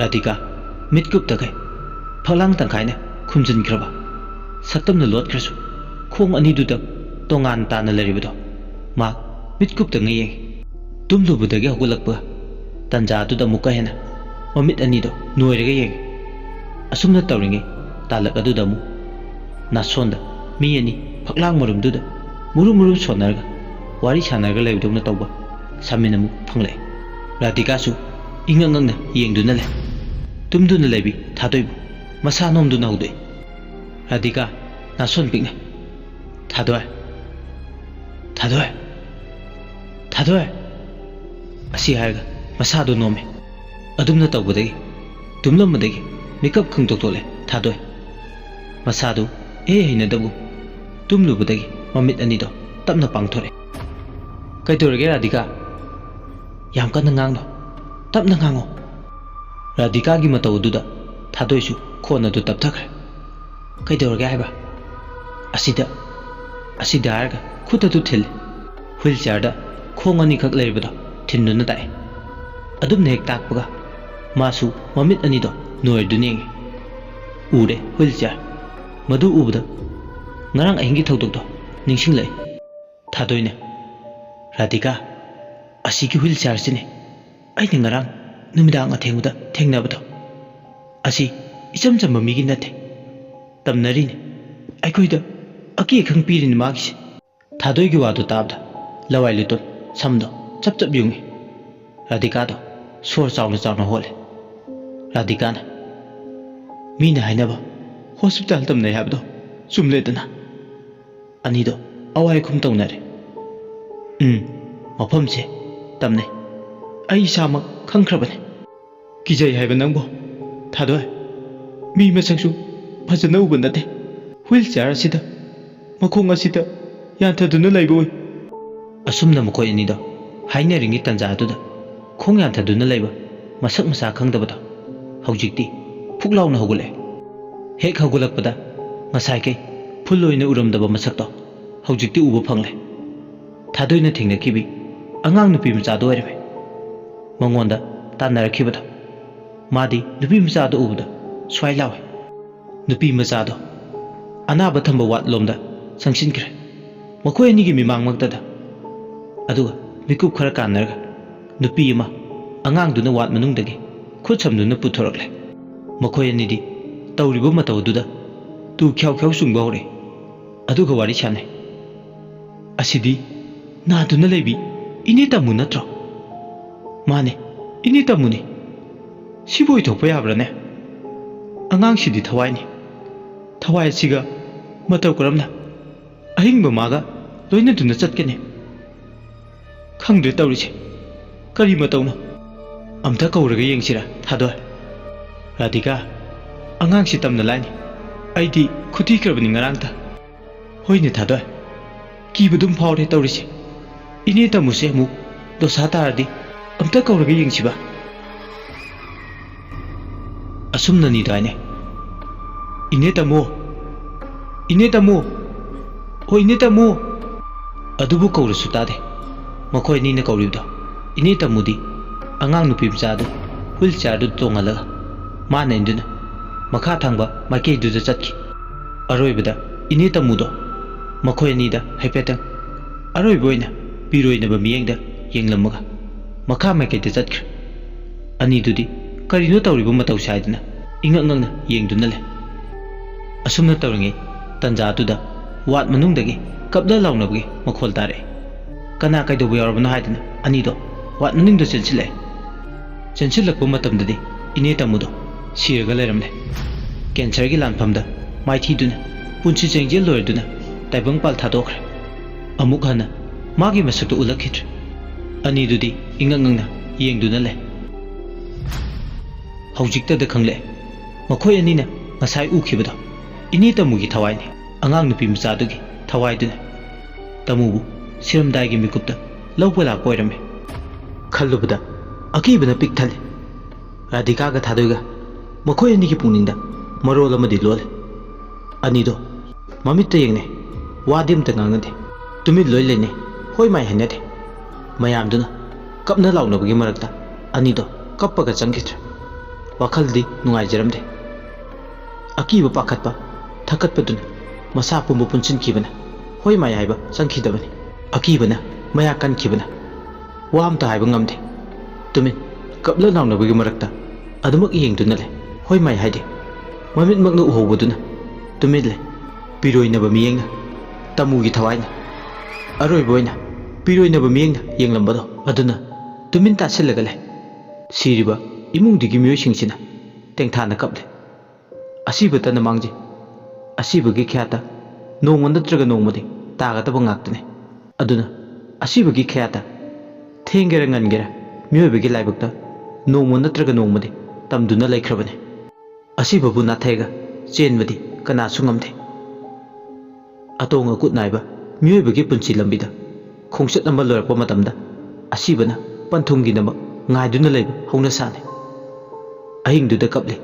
A: ꯔꯥꯙꯤꯀꯥ ꯃꯤꯠ ꯀꯨꯞꯇꯈꯩ ꯐꯛꯂꯥꯡ ꯇꯪꯈꯥꯏꯅ ꯈꯨꯝꯖꯤꯟꯈ꯭ꯔꯕ ꯁꯛꯇꯝꯅ ꯂꯣꯠꯈ꯭ꯔꯁꯨ ꯈꯣꯡ ꯑꯅꯤꯗꯨꯗ ꯇꯣꯉꯥꯟ ꯇꯥꯅ ꯂꯩꯔꯤꯕꯗꯣ ꯃꯍꯥꯛ ꯃꯤꯠ ꯀꯨꯞꯇꯉꯩ ꯌꯦꯡꯉꯤ꯫ ꯇꯨꯝꯂꯨꯕꯗꯒꯤ ꯍꯧꯒꯠꯂꯛꯄ ꯇꯟꯖꯥꯗꯨꯗ ꯑꯃꯨꯛꯀ ꯍꯦꯟꯅ ꯃꯃꯤꯠ ꯑꯅꯤꯗꯣ ꯅꯣꯏꯔꯒ ꯌꯦꯡꯉꯤ꯫ ꯑꯁꯨꯝꯅ ꯇꯧꯔꯤꯉꯩ ꯇꯥꯂꯛ ꯑꯗꯨꯗ ꯑꯃꯨꯛ ꯅꯥꯁꯣꯟꯗ ꯃꯤ ꯑꯅꯤ ꯐꯛꯂꯥꯡ ꯃꯔꯨꯝꯗꯨꯗ ꯃꯨꯔꯨ ꯃꯨꯔꯨ ꯁꯣꯟꯅꯔꯒ ꯋꯥꯔꯤ ꯁꯥꯟꯅꯔꯒ ꯂꯩꯕꯗꯧꯅ ꯇꯧꯕ ꯁꯥꯃꯤꯟ ꯑꯃꯨꯛ ꯐꯪꯂꯛꯑꯦ꯫ ꯔꯥꯙꯤꯀꯥꯁꯨ ꯏꯉꯛ ꯉꯛꯅ ꯌꯦꯡꯗꯨꯅ ꯂꯩ꯫ ꯇꯨꯝꯗꯨꯅ ꯂꯩꯕꯤ ꯊꯥꯗꯣꯏꯕꯨ ꯃꯁꯥ ꯅꯣꯝꯗꯨꯅ ꯍꯧꯗꯣꯛꯏ꯫ ꯔꯥꯙꯤꯀꯥ ꯅꯥꯁꯣꯟ ꯄꯤꯛꯅ "ꯊꯥꯗꯣꯏ, ꯊꯥꯗꯣꯏ, ꯊꯥꯗꯣꯏ" ꯑꯁꯤ ꯍꯥꯏꯔꯒ ꯃꯁꯥꯗꯨ ꯅꯣꯝꯃꯦ꯫ ꯑꯗꯨꯝꯅ ꯇꯧꯕꯗꯒꯤ ꯇꯨꯝꯂꯝꯕꯗꯒꯤ ꯃꯤꯀꯞ ꯈꯪꯇꯣꯛ ꯊꯥꯗꯣꯏ꯫ ꯃꯁꯥꯗꯨ ꯍꯩꯅꯗꯕꯒꯨꯝ ꯇꯨꯝꯂꯨꯕꯗꯒꯤ ꯃꯃꯤꯠ ꯑꯅꯤꯗꯣ ꯇꯞꯅ ꯄꯥꯡꯊꯣꯔꯛꯑꯦ꯫ "ꯀꯩꯗꯧꯔꯒꯦ ꯔꯥꯙꯤꯀꯥ? ꯌꯥꯝ ꯀꯟꯅ ꯉꯥꯡꯅꯣ, ꯇꯞꯅ ꯉꯥꯡꯉꯣ." ꯔꯥꯙꯤꯀꯥꯒꯤ ꯃꯇꯧ ꯑꯗꯨꯗ ꯊꯥꯗꯣꯏꯁꯨ ꯈꯣꯟ ꯑꯗꯨ ꯇꯞꯊꯈ꯭ꯔꯦ꯫ "ꯀꯩꯗꯧꯔꯒꯦ ꯍꯥꯏꯕ?" ꯑꯁꯤꯗ ꯍꯥꯏꯔꯒ ꯈꯨꯠ ꯑꯗꯨ ꯊꯤꯜꯂꯤ꯫ ꯍꯨꯏꯜ ꯆꯤꯌꯥꯔꯗ ꯈꯣꯡ ꯑꯅꯤꯈꯛ ꯂꯩꯔꯤꯕꯗꯣ ꯊꯤꯟꯗꯨꯅ ꯇꯥꯛꯑꯦ꯫ ꯑꯗꯨꯝꯅ ꯍꯦꯛ ꯇꯥꯛꯄꯒ ꯃꯥꯁꯨ ꯃꯃꯤꯠ ꯑꯅꯤꯗꯣ ꯅꯣꯏꯔꯗꯨꯅ ꯌꯦꯡꯉꯤ꯫ ꯎꯔꯦ ꯍꯨꯏꯜ ꯆꯤꯌꯥꯔ꯫ ꯃꯗꯨ ꯎꯕꯗ ꯉꯔꯥꯡ ꯑꯍꯤꯡꯒꯤ ꯊꯧꯗꯣꯛꯇꯣ ꯅꯤꯡꯁꯤꯡꯂꯛꯏ꯫ ꯊꯥꯗꯣꯏꯅ "ꯔꯥꯙꯤꯀꯥ, ꯑꯁꯤꯒꯤ ꯍꯨꯏꯜ ꯆꯤꯌꯥꯔꯁꯤꯅꯦ ꯑꯩꯅ ꯉꯔꯥꯡ ꯅꯨꯃꯤꯗꯥꯡ ꯑꯊꯦꯡꯕꯗ ꯊꯦꯡꯅꯕꯗꯣ꯫ ꯑꯁꯤ ꯏꯆꯝ ꯆꯝꯕ ꯃꯤꯒꯤ ꯅꯠꯇꯦ, ꯇꯝꯅꯔꯤꯅꯤ, ꯑꯩꯈꯣꯏꯗ ꯑꯀꯤ ꯑꯈꯪ ꯄꯤꯔꯤꯅꯤ ꯃꯥꯒꯤꯁꯦ." ꯊꯥꯗꯣꯏꯒꯤ ꯋꯥꯗꯨ ꯇꯥꯕꯗ ꯂꯋꯥꯏ ꯂꯨꯇꯣꯟ ꯁꯝꯗꯣ ꯆꯞ ꯆꯞ ꯌꯨꯡꯉꯤ꯫ ꯔꯥꯙꯤꯀꯥꯗꯣ ꯁꯣꯔ ꯆꯥꯎꯅ ꯆꯥꯎꯅ ꯍꯣꯜꯂꯦ꯫ ꯔꯥꯙꯤꯀꯥꯅ "ꯃꯤꯅ ꯍꯥꯏꯅꯕ ꯍꯣꯁꯄꯤꯇꯥꯜ ꯇꯝꯅꯩ ꯍꯥꯏꯕꯗꯣ ꯆꯨꯝꯂꯦꯗꯅ?" ꯑꯅꯤꯗꯣ ꯑꯋꯥꯏꯈꯨꯝ ꯇꯧꯅꯔꯦ꯫ "ꯃꯐꯝꯁꯦ ꯇꯝꯅꯩ, ꯑꯩ ꯏꯁꯥꯃꯛ ꯈꯪꯈ꯭ꯔꯕꯅꯤ." "ꯀꯤꯖꯩ ꯍꯥꯏꯕ ꯅꯪꯕꯣ ꯊꯥꯗꯣꯏ, ꯃꯤ ꯃꯁꯛꯁꯨ ꯐꯖꯅ ꯎꯕ ꯅꯠꯇꯦ, ꯍꯨꯏꯜ ꯆꯤꯌꯥꯔ ꯑꯁꯤꯗ ꯃꯈꯣꯡ ꯑꯁꯤꯗ ꯌꯥꯟꯊꯗꯨꯅ ꯂꯩꯕ ꯑꯣꯏ." ꯑꯁꯨꯝꯅ ꯃꯈꯣꯏ ꯑꯅꯤꯗꯣ ꯍꯥꯏꯅꯔꯤꯉꯩ ꯇꯟꯖꯥ ꯑꯗꯨꯗ ꯈꯣꯡ ꯌꯥꯟꯊꯗꯨꯅ ꯂꯩꯕ ꯃꯁꯛ ꯃꯁꯥ ꯈꯪꯗꯕꯗꯣ ꯍꯧꯖꯤꯛꯇꯤ ꯐꯨꯛ ꯂꯥꯎꯅ ꯍꯧꯒꯠꯂꯛꯑꯦ꯫ ꯍꯦꯛ ꯍꯧꯒꯠꯂꯛꯄꯗ ꯉꯁꯥꯏꯈꯩ ꯐꯨꯜ ꯑꯣꯏꯅ ꯎꯔꯝꯗꯕ ꯃꯁꯛꯇꯣ ꯍꯧꯖꯤꯛꯇꯤ ꯎꯕ ꯐꯪꯂꯦ꯫ ꯊꯥꯗꯣꯏꯅ ꯊꯦꯡꯅꯈꯤꯕꯤ ꯑꯉꯥꯡ ꯅꯨꯄꯤ ꯃꯆꯥꯗꯣ ꯑꯣꯏꯔꯝꯃꯦ꯫ ꯃꯉꯣꯟꯗ ꯇꯥꯟꯅꯔꯛꯈꯤꯕꯗꯣ ꯃꯥꯗꯤ ꯅꯨꯄꯤ ꯃꯆꯥꯗꯣ ꯎꯕꯗ ꯁ꯭ꯋꯥꯏ ꯂꯥꯎꯏ꯫ ꯅꯨꯄꯤ ꯃꯆꯥꯗꯣ ꯑꯅꯥꯕ ꯊꯝꯕ ꯋꯥꯠꯂꯣꯝꯗ ꯆꯪꯁꯤꯟꯈ꯭ꯔꯦ ꯃꯈꯣꯏ ꯑꯅꯤꯒꯤ ꯃꯤꯃꯥꯡꯃꯛꯇꯗ꯫ ꯑꯗꯨꯒ ꯃꯤꯀꯨꯞ ꯈꯔ ꯀꯥꯟꯅꯔꯒ ꯅꯨꯄꯤ ꯑꯃ ꯑꯉꯥꯡꯗꯨꯅ ꯋꯥꯠ ꯃꯅꯨꯡꯗꯒꯤ ꯈꯨꯠ ꯁꯝꯗꯨꯅ ꯄꯨꯊꯣꯔꯛꯂꯦ꯫ ꯃꯈꯣꯏ ꯑꯅꯤꯗꯤ ꯇꯧꯔꯤꯕ ꯃꯇꯧ ꯑꯗꯨꯗ ꯇꯨ ꯈ꯭ꯌꯥꯎ ꯈ꯭ꯌꯥꯎ ꯆꯨꯡꯕ ꯍꯧꯔꯛꯏ꯫ ꯑꯗꯨꯒ ꯋꯥꯔꯤ ꯁꯥꯟꯅꯩ꯫ "ꯑꯁꯤꯗꯤ ꯅꯥꯗꯨꯅ ꯂꯩꯕꯤ ꯏꯅꯦ ꯇꯥꯃꯨ ꯅꯠꯇ꯭ꯔꯣ?" "ꯃꯥꯅꯦ, ꯏꯅꯦ ꯇꯥꯃꯨꯅꯤ꯫ ꯁꯤꯕꯨ ꯑꯣꯏꯊꯣꯛꯄ ꯌꯥꯕ꯭ꯔꯥꯅꯦ? ꯑꯉꯥꯡꯁꯤꯗꯤ ꯊꯋꯥꯏꯅꯤ, ꯊꯋꯥꯏ ꯑꯁꯤꯒ ꯃꯇꯧ ꯀꯔꯝꯅ ꯑꯍꯤꯡꯕ ꯃꯥꯒ ꯂꯣꯏꯅꯗꯨꯅ ꯆꯠꯀꯅꯤ? ꯈꯪꯗ꯭ꯔꯦ ꯇꯧꯔꯤꯁꯦ, ꯀꯔꯤ ꯃꯇꯧꯅꯣ? ꯑꯝꯇ ꯀꯧꯔꯒ ꯌꯦꯡꯁꯤꯔꯥ ꯊꯥꯗꯣꯏ?" "ꯔꯥꯙꯤꯀꯥ, ꯑꯉꯥꯡꯁꯤ ꯇꯝꯅ ꯂꯥꯏꯅꯤ, ꯑꯩꯗꯤ ꯈꯨꯊꯤꯈ꯭ꯔꯕꯅꯤ ꯉꯔꯥꯡꯇ." "ꯍꯣꯏꯅꯦ ꯊꯥꯗꯣꯏ, ꯀꯤꯕꯗꯨꯝ ꯐꯥꯎꯔꯦ ꯇꯧꯔꯤꯁꯦ꯫ ꯏꯅꯦ ꯇꯥꯃꯨꯁꯦ ꯑꯃꯨꯛ ꯗꯣꯁꯥ ꯇꯥꯔꯗꯤ ꯑꯝꯇ ꯀꯧꯔꯒ ꯌꯦꯡꯁꯤꯕ?" ꯑꯁꯨꯝꯅꯅꯤꯗ ꯍꯥꯏꯅꯦ꯫ "ꯏꯅꯦ ꯇꯥꯃꯨ, ꯏꯅꯦ ꯇꯥꯃꯨ, ꯍꯣ ꯏꯅꯦ ꯇꯥꯃꯨ." ꯑꯗꯨꯕꯨ ꯀꯧꯔꯁꯨ ꯇꯥꯗꯦ꯫ ꯃꯈꯣꯏ ꯑꯅꯤꯅ ꯀꯧꯔꯤꯕꯗꯣ ꯏꯅꯦ ꯇꯥꯃꯨꯗꯤ ꯑꯉꯥꯡ ꯅꯨꯄꯤ ꯃꯆꯥꯗꯨ ꯍꯨꯏꯜ ꯆꯤꯌꯥꯔꯗꯨ ꯇꯣꯡꯍꯜꯂꯒ ꯃꯥꯅ ꯏꯟꯗꯨꯅ ꯃꯈꯥ ꯊꯪꯕ ꯃꯥꯏꯀꯩꯗꯨꯗ ꯆꯠꯈꯤ꯫ ꯑꯔꯣꯏꯕꯗ ꯏꯅꯦ ꯇꯥꯃꯨꯗꯣ ꯃꯈꯣꯏ ꯑꯅꯤꯗ ꯍꯥꯏꯐꯦꯠꯇꯪ ꯑꯔꯣꯏꯕ ꯑꯣꯏꯅ ꯄꯤꯔꯣꯏꯅꯕ ꯃꯤꯠꯌꯦꯡꯗ ꯌꯦꯡꯂꯝꯃꯒ ꯃꯈꯥ ꯃꯥꯏꯀꯩꯗ ꯆꯠꯈ꯭ꯔꯦ꯫ ꯑꯅꯤꯗꯨꯗꯤ ꯀꯔꯤꯅꯣ ꯇꯧꯔꯤꯕ ꯃꯇꯧꯁꯦ ꯍꯥꯏꯗꯨꯅ ꯏꯉꯛ ꯉꯛꯅ ꯌꯦꯡꯗꯨꯅ ꯂꯩ꯫ ꯑꯁꯨꯝꯅ ꯇꯧꯔꯤꯉꯩ ꯇꯟꯖꯥꯗꯨꯗ ꯋꯥꯠ ꯃꯅꯨꯡꯗꯒꯤ ꯀꯞꯂ ꯂꯥꯎꯅꯕꯒꯤ ꯃꯈꯣꯜ ꯇꯥꯔꯛꯑꯦ꯫ ꯀꯅꯥ ꯀꯩꯗꯧꯕ ꯌꯥꯎꯔꯕꯅꯣ ꯍꯥꯏꯗꯨꯅ ꯑꯅꯤꯗꯣ ꯋꯥꯠ ꯃꯅꯨꯡꯗ ꯆꯦꯟꯁꯤꯜꯂꯛꯑꯦ꯫ ꯆꯦꯟꯁꯤꯜꯂꯛꯄ ꯃꯇꯝꯗꯗꯤ ꯏꯅꯦ ꯇꯥꯃꯨꯗꯣ ꯁꯤꯔꯒ ꯂꯩꯔꯝꯂꯦ꯫ ꯀꯦꯟꯁꯔꯒꯤ ꯂꯥꯟꯐꯝꯗ ꯃꯥꯏꯊꯤꯗꯨꯅ ꯄꯨꯟꯁꯤ ꯆꯦꯡꯖꯦꯜ ꯂꯣꯏꯔꯗꯨꯅ ꯇꯥꯏꯕꯪꯄꯥꯜ ꯊꯥꯗꯣꯛꯈ꯭ꯔꯦ꯫ ꯑꯃꯨꯛ ꯍꯟꯅ ꯃꯥꯒꯤ ꯃꯁꯛꯇꯨ ꯎꯠꯂꯛꯈꯤꯗ꯭ꯔꯦ꯫ ꯑꯅꯤꯗꯨꯗꯤ ꯏꯉꯛ ꯉꯛꯅ ꯌꯦꯡꯗꯨꯅ ꯂꯩ꯫ ꯍꯧꯖꯤꯛꯇꯗ ꯈꯪꯂꯛꯑꯦ ꯃꯈꯣꯏ ꯑꯅꯤꯅ ꯉꯁꯥꯏ ꯎꯈꯤꯕꯗꯣ ꯏꯅꯦ ꯇꯃꯨꯒꯤ ꯊꯋꯥꯏꯅꯤ ꯑꯉꯥꯡ ꯅꯨꯄꯤ ꯃꯆꯥꯗꯨꯒꯤ ꯊꯋꯥꯏꯗꯨꯅꯤ ꯇꯃꯨꯕꯨ ꯁꯤꯔꯝꯗꯥꯏꯒꯤ ꯃꯤꯀꯨꯞꯇ ꯂꯧꯕ ꯂꯥꯛꯄ ꯑꯣꯏꯔꯝꯃꯤ ꯈꯜꯂꯨꯕꯗ ꯑꯀꯤꯕꯅ ꯄꯤꯛ ꯊꯜꯂꯤ ꯔꯥꯙꯤꯀꯥꯒ ꯊꯥꯗꯣꯏꯒ ꯃꯈꯣꯏ ꯑꯅꯤꯒꯤ ꯄꯨꯛꯅꯤꯡꯗ ꯃꯔꯣꯜ ꯑꯃꯗꯤ ꯂꯣꯜꯂꯤ ꯑꯅꯤꯗꯣ ꯃꯃꯤꯠꯇ ꯌꯦꯡꯅꯩ ꯋꯥꯗꯤ ꯑꯝꯇ ꯉꯥꯡꯅꯗꯦ ꯇꯨꯃꯤꯟ ꯂꯣꯏ ꯂꯩꯅꯩ ꯍꯣꯏ ꯃꯥꯏ ꯍꯥꯏꯅꯗꯦ ꯃꯌꯥꯝꯗꯨꯅ ꯀꯞꯅ ꯂꯥꯎꯅꯕꯒꯤ ꯃꯔꯛꯇ ꯑꯅꯤꯗꯣ ꯀꯞꯄꯒ ꯆꯪꯈꯤꯗ꯭ꯔꯦ ꯋꯥꯈꯜꯗꯤ ꯅꯨꯡꯉꯥꯏꯖꯔꯝꯗꯦ ꯑꯀꯤꯕ ꯄꯥꯈꯠꯄ ꯊꯛꯀꯠꯄꯗꯨꯅ ꯃꯁꯥ ꯄꯨꯝꯕ ꯄꯨꯟꯁꯤꯟꯈꯤꯕꯅ ꯍꯣꯏ ꯃꯥꯏ ꯍꯥꯏꯕ ꯆꯪꯈꯤꯗꯕꯅꯤ ꯑꯀꯤꯕꯅ ꯃꯌꯥ ꯀꯟꯈꯤꯕꯅ ꯋꯥ ꯑꯝꯇ ꯍꯥꯏꯕ ꯉꯝꯗꯦ ꯇꯨꯃꯤꯟ ꯀꯞꯂ ꯂꯥꯎꯅꯕꯒꯤ ꯃꯔꯛꯇ ꯑꯗꯨꯃꯛ ꯌꯦꯡꯗꯨꯅ ꯂꯩ ꯍꯣꯏ ꯃꯥꯏ ꯍꯥꯏꯗꯦ ꯃꯃꯤꯠꯃꯛꯅ ꯎꯍꯧꯕꯗꯨꯅ ꯇꯨꯃꯤꯟ ꯂꯩ ꯄꯤꯔꯣꯏꯅꯕ ꯃꯤꯠꯌꯦꯡꯅ ꯇꯃꯨꯒꯤ ꯊꯋꯥꯏꯅ ꯑꯔꯣꯏꯕ ꯑꯣꯏꯅ ꯄꯤꯔꯣꯏꯅꯕ ꯃꯤꯠꯌꯦꯡꯅ ꯌꯦꯡꯂꯝꯕꯗꯣ ꯑꯗꯨꯅ ꯇꯨꯃꯤꯟ ꯇꯥꯁꯤꯜꯂꯒ ꯂꯩ ꯁꯤꯔꯤꯕ ꯏꯃꯨꯡꯗꯨꯒꯤ ꯃꯤꯑꯣꯏꯁꯤꯡꯁꯤꯅ ꯇꯦꯡꯊꯥꯅ ꯀꯞꯂꯤ ꯑꯁꯤꯕꯇꯅ ꯃꯥꯡꯖꯩ ꯑꯁꯤꯕꯒꯤ ꯈꯌꯥꯠꯇ ꯅꯣꯡꯃ ꯅꯠꯇ꯭ꯔꯒ ꯅꯣꯡꯃꯗꯤ ꯇꯥꯒꯗꯕ ꯉꯥꯛꯇꯅꯤ ꯑꯗꯨꯅ ꯑꯁꯤꯕꯒꯤ ꯈꯌꯥꯠꯇ ꯊꯦꯡꯒꯦꯔ ꯉꯟꯒꯦꯔ ꯃꯤꯑꯣꯏꯕꯒꯤ ꯂꯥꯏꯕꯛꯇ ꯅꯣꯡꯃ ꯅꯠꯇ꯭ꯔꯒ ꯅꯣꯡꯃꯗꯤ ꯇꯝꯗꯨꯅ ꯂꯩꯈ꯭ꯔꯕꯅꯤ ꯑꯁꯤꯕꯕꯨ ꯅꯥꯊꯩꯒ ꯆꯦꯟꯕꯗꯤ ꯀꯅꯥꯁꯨ ꯉꯝꯗꯦ ꯑꯇꯣꯡ ꯑꯀꯨꯠ ꯅꯥꯏꯕ ꯃꯤꯑꯣꯏꯕꯒꯤ ꯄꯨꯟꯁꯤ ꯂꯝꯕꯤꯗ ꯈꯣꯡꯆꯠ ꯑꯃ ꯂꯣꯏꯔꯛꯄ ꯃꯇꯝꯗ ꯑꯁꯤꯕꯅ ꯄꯟꯊꯨꯡꯒꯤꯗꯃꯛ ꯉꯥꯏꯗꯨꯅ ꯂꯩꯕ ꯍꯧꯅꯁꯥꯅꯤ ꯑꯍꯤꯡꯗꯨꯗ ꯀꯞꯂꯤ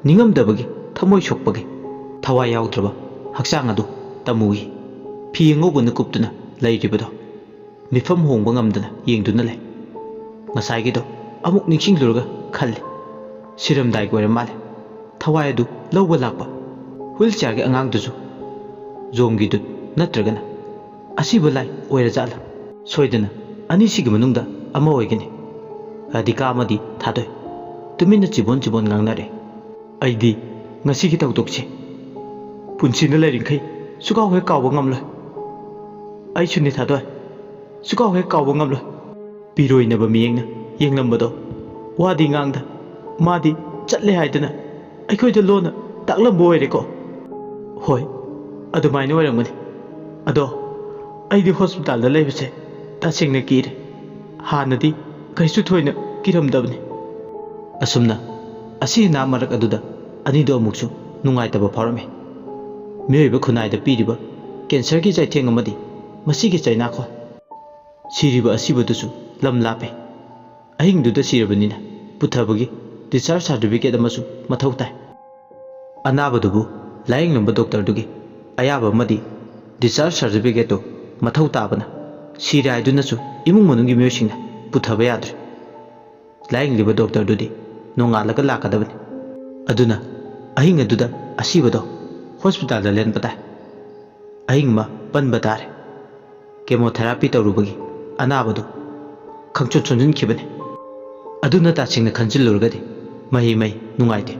A: ꯅꯤꯡꯉꯝꯗꯕꯒꯤ ꯊꯃꯣꯏ ꯁꯣꯛꯄꯒꯤ ꯊꯋꯥꯏ ꯌꯥꯎꯗ꯭ꯔꯕ ꯍꯛꯆꯥꯡ ꯑꯗꯨ ꯇꯃꯨꯒꯤ ꯐꯤ ꯑꯉꯧꯕꯅ ꯀꯨꯞꯇꯨꯅ ꯂꯩꯔꯤꯕꯗꯣ ꯃꯤꯐꯝ ꯍꯣꯡꯕ ꯉꯝꯗꯅ ꯌꯦꯡꯗꯨꯅ ꯂꯩ ꯉꯁꯥꯏꯒꯤꯗꯣ ꯑꯃꯨꯛ ꯅꯤꯡꯁꯤꯡꯂꯨꯔꯒ ꯈꯜꯂꯤ ꯁꯤꯔꯝꯗꯥꯏꯒꯤ ꯑꯣꯏꯔ ꯃꯥꯜꯂꯦ ꯊꯋꯥꯏ ꯑꯗꯨ ꯂꯧꯕ ꯂꯥꯛꯄ ꯍꯨꯏꯜ ꯆꯤꯌꯥꯔꯒꯤ ꯑꯉꯥꯡꯗꯨꯁꯨ ꯖꯣꯝꯒꯤꯗꯨ ꯅꯠꯇ꯭ꯔꯒꯅ ꯑꯁꯤꯕ ꯂꯥꯏ ꯑꯣꯏꯔꯖꯥꯠꯂ ꯁꯣꯏꯗꯅ ꯑꯅꯤꯁꯤꯒꯤ ꯃꯅꯨꯡꯗ ꯑꯃ ꯑꯣꯏꯒꯅꯤ ꯔꯥꯙꯤꯀꯥ ꯑꯃꯗꯤ ꯊꯥꯗꯣꯏ ꯇꯨꯃꯤꯟꯅ ꯆꯤꯕꯣꯟ ꯉꯥꯡꯅꯔꯦ ꯑꯩꯗꯤ ꯉꯁꯤꯒꯤ ꯊꯧꯗꯣꯛꯁꯦ ꯄꯨꯟꯁꯤꯅ ꯂꯩꯔꯤꯈꯩ ꯁꯨꯀꯥꯎ ꯍꯦꯛ ꯀꯥꯎꯕ ꯉꯝꯂꯣꯏ ꯑꯩꯁꯨꯅꯤ ꯊꯥꯗꯣꯏ ꯁꯨꯀꯥꯎ ꯍꯦꯛ ꯀꯥꯎꯕ ꯉꯝꯂꯣꯏ ꯄꯤꯔꯣꯏꯅꯕ ꯃꯤꯠꯌꯦꯡꯅ ꯌꯦꯡꯂꯝꯕꯗꯣ ꯋꯥꯗꯤ ꯉꯥꯡꯗ ꯃꯥꯗꯤ ꯆꯠꯂꯦ ꯍꯥꯏꯗꯅ ꯑꯩꯈꯣꯏꯗ ꯂꯣꯟꯅ ꯇꯥꯛꯂꯝꯕ ꯑꯣꯏꯔꯦꯀꯣ ꯍꯣꯏ ꯑꯗꯨꯃꯥꯏꯅ ꯑꯣꯏꯔꯝꯒꯅꯤ ꯑꯗꯣ ꯑꯩꯗꯤ ꯍꯣꯁꯄꯤꯇꯥꯜꯗ ꯂꯩꯕꯁꯦ ꯇꯁꯦꯡꯅ ꯀꯤꯔꯦ ꯍꯥꯟꯅꯗꯤ ꯀꯩꯁꯨ ꯊꯣꯏꯅ ꯀꯤꯔꯝꯗꯕꯅꯤ ꯑꯁꯨꯝꯅ ꯑꯁꯤ ꯑꯅꯥ ꯃꯔꯛ ꯑꯗꯨꯗ ꯑꯅꯤꯗꯣ ꯑꯃꯨꯛꯁꯨ ꯅꯨꯡꯉꯥꯏꯇꯕ ꯐꯥꯎꯔꯝꯃꯤ ꯃꯤꯑꯣꯏꯕ ꯈꯨꯟꯅꯥꯏꯗ ꯄꯤꯔꯤꯕ ꯀꯦꯟꯁꯔꯒꯤ ꯆꯩꯊꯦꯡ ꯑꯃꯗꯤ ꯃꯁꯤꯒꯤ ꯆꯩꯅꯥꯈꯣꯜ ꯁꯤꯔꯤꯕ ꯑꯁꯤꯕꯗꯨꯁꯨ ꯂꯝ ꯂꯥꯞꯄꯦ ꯑꯍꯤꯡꯗꯨꯗ ꯁꯤꯔꯕꯅꯤꯅ ꯄꯨꯊꯕꯒꯤ ꯗꯤꯁꯆꯥꯔꯖ ꯁꯥꯔꯇꯤꯐꯤꯀꯦꯠ ꯑꯃꯁꯨ ꯃꯊꯧ ꯇꯥꯏ ꯑꯅꯥꯕꯗꯨꯕꯨ ꯂꯥꯌꯦꯡꯂꯝꯕ ꯗꯣꯛꯇꯔꯗꯨꯒꯤ ꯑꯌꯥꯕ ꯑꯃꯗꯤ ꯗꯤꯁꯆꯥꯔꯖ ꯁꯥꯔꯇꯤꯐꯤꯀꯦꯠꯇꯨ ꯃꯊꯧ ꯇꯥꯕꯅ ꯁꯤꯔꯦ ꯍꯥꯏꯗꯨꯅꯁꯨ ꯏꯃꯨꯡ ꯃꯅꯨꯡꯒꯤ ꯃꯤꯑꯣꯏꯁꯤꯡꯅ ꯄꯨꯊꯕ ꯌꯥꯗ꯭ꯔꯦ ꯂꯥꯌꯦꯡꯂꯤꯕ ꯗꯣꯛꯇꯔꯗꯨꯗꯤ ꯅꯣꯡꯉꯥꯜꯂꯒ ꯂꯥꯛꯀꯗꯕꯅꯤ ꯑꯗꯨꯅ ꯑꯍꯤꯡ ꯑꯗꯨꯗ ꯑꯁꯤꯕꯗꯣ ꯍꯣꯁꯄꯤꯇꯥꯜꯗ ꯂꯦꯟꯕ ꯇꯥꯏ ꯑꯍꯤꯡ ꯑꯃ ꯄꯟꯕ ꯇꯥꯔꯦ ꯀꯦꯃꯣꯊꯦꯔꯥꯄꯤ ꯇꯧꯔꯨꯕꯒꯤ ꯑꯅꯥꯕꯗꯨ ꯈꯪꯆꯣꯠ ꯆꯣꯟꯁꯤꯟꯈꯤꯕꯅꯤ ꯑꯗꯨꯅ ꯇꯁꯦꯡꯅ ꯈꯟꯖꯤꯜꯂꯨꯔꯒꯗꯤ ꯃꯍꯤ ꯅꯨꯡꯉꯥꯏꯇꯦ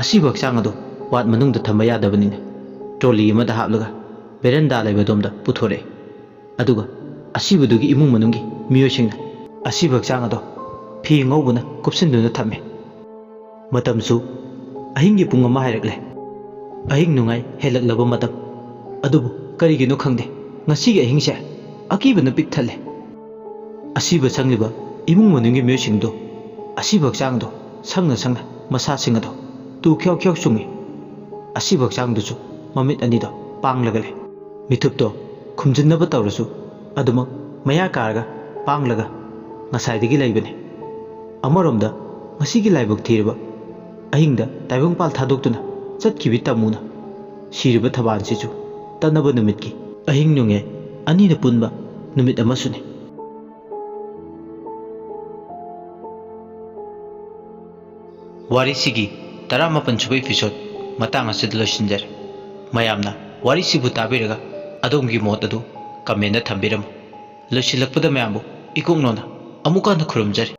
A: ꯑꯁꯤꯕ ꯍꯛꯆꯥꯡ ꯑꯗꯨ ꯋꯥꯠ ꯃꯅꯨꯡꯗ ꯊꯝꯕ ꯌꯥꯗꯕꯅꯤꯅ ꯇ꯭ꯔꯣꯂꯤ ꯑꯃꯗ ꯍꯥꯞꯂꯒ ꯕꯦꯔꯦꯟꯗꯥ ꯂꯩꯕꯗꯣꯝꯗ ꯄꯨꯊꯣꯔꯛꯑꯦ ꯑꯗꯨꯒ ꯑꯁꯤꯕꯗꯨꯒꯤ ꯏꯃꯨꯡ ꯃꯅꯨꯡꯒꯤ ꯃꯤꯑꯣꯏꯁꯤꯡꯅ ꯑꯁꯤꯕ ꯍꯛꯆꯥꯡ ꯑꯗꯣ ꯐꯤ ꯑꯉꯧꯕꯅ ꯀꯨꯞꯁꯤꯟꯗꯨꯅ ꯊꯝꯃꯦ ꯃꯇꯝꯁꯨ ꯑꯍꯤꯡꯒꯤ ꯄꯨꯡ 1 ꯍꯥꯏꯔꯛꯂꯦ ꯑꯍꯤꯡ ꯅꯨꯡꯉꯥꯏ ꯍꯦꯜꯂꯛꯂꯕ ꯃꯇꯝ ꯑꯗꯨꯕꯨ ꯀꯔꯤꯒꯤꯅꯣ ꯈꯪꯗꯦ ꯉꯁꯤꯒꯤ ꯑꯍꯤꯡꯁꯦ ꯑꯀꯤꯕꯅ ꯄꯤꯛ ꯊꯜꯂꯦ ꯑꯁꯤꯕ ꯁꯪꯂꯤꯕ ꯏꯃꯨꯡ ꯃꯅꯨꯡꯒꯤ ꯃꯤꯑꯣꯏꯁꯤꯡꯗꯣ ꯑꯁꯤꯕ ꯍꯛꯆꯥꯡꯗꯣ ꯁꯪꯅ ꯃꯁꯥꯁꯤꯡ ꯑꯗꯣ ꯇꯨ ꯈ꯭ꯌꯥꯎ ꯆꯨꯡꯉꯤ ꯑꯁꯤꯕ ꯍꯛꯆꯥꯡꯗꯨꯁꯨ ꯃꯃꯤꯠ ꯑꯅꯤꯗꯣ ꯄꯥꯡꯂꯒ ꯂꯩ ꯃꯤꯊꯨꯞꯇꯣ ꯈꯨꯝꯖꯤꯟꯅꯕ ꯇꯧꯔꯁꯨ ꯑꯗꯨꯃꯛ ꯃꯌꯥ ꯀꯥꯔꯒ ꯄꯥꯡꯂꯒ ꯉꯁꯥꯏꯗꯒꯤ ꯂꯩꯕꯅꯤ ꯑꯃꯔꯣꯝꯗ ꯉꯁꯤꯒꯤ ꯂꯥꯏꯕꯛ ꯊꯤꯔꯕ ꯑꯍꯤꯡꯗ ꯇꯥꯏꯕꯪꯄꯥꯜ ꯊꯥꯗꯣꯛꯇꯨꯅ ꯆꯠꯈꯤꯕꯤ ꯇꯃꯨꯅ ꯁꯤꯔꯤꯕ ꯊꯕꯥꯟꯁꯤꯁꯨ ꯇꯠꯅꯕ ꯅꯨꯃꯤꯠꯀꯤ ꯑꯍꯤꯡ ꯅꯨꯡꯉꯦ ꯑꯅꯤꯅ ꯄꯨꯟꯕ ꯅꯨꯃꯤꯠ ꯑꯃꯁꯨꯅꯤ ꯋꯥꯔꯤꯁꯤꯒꯤ 19ꯁꯨꯕ ꯏꯄꯤꯁꯣꯗ ꯃꯇꯥꯡ ꯑꯁꯤꯗ ꯂꯣꯏꯁꯤꯟꯖꯔꯦ ꯃꯌꯥꯝꯅ ꯋꯥꯔꯤꯁꯤꯕꯨ ꯇꯥꯕꯤꯔꯒ ꯑꯗꯣꯝꯒꯤ ꯃꯣꯠ ꯑꯗꯨ ꯀꯃꯦꯟꯇꯗ ꯊꯝꯕꯤꯔꯝꯃꯨ ꯂꯣꯏꯁꯤꯜꯂꯛꯄꯗ ꯃꯌꯥꯝꯕꯨ ꯏꯀꯣꯛꯅꯣꯅ ꯑꯃꯨꯛ ꯍꯟꯅ ꯈꯨꯔꯨꯝꯖꯔꯤ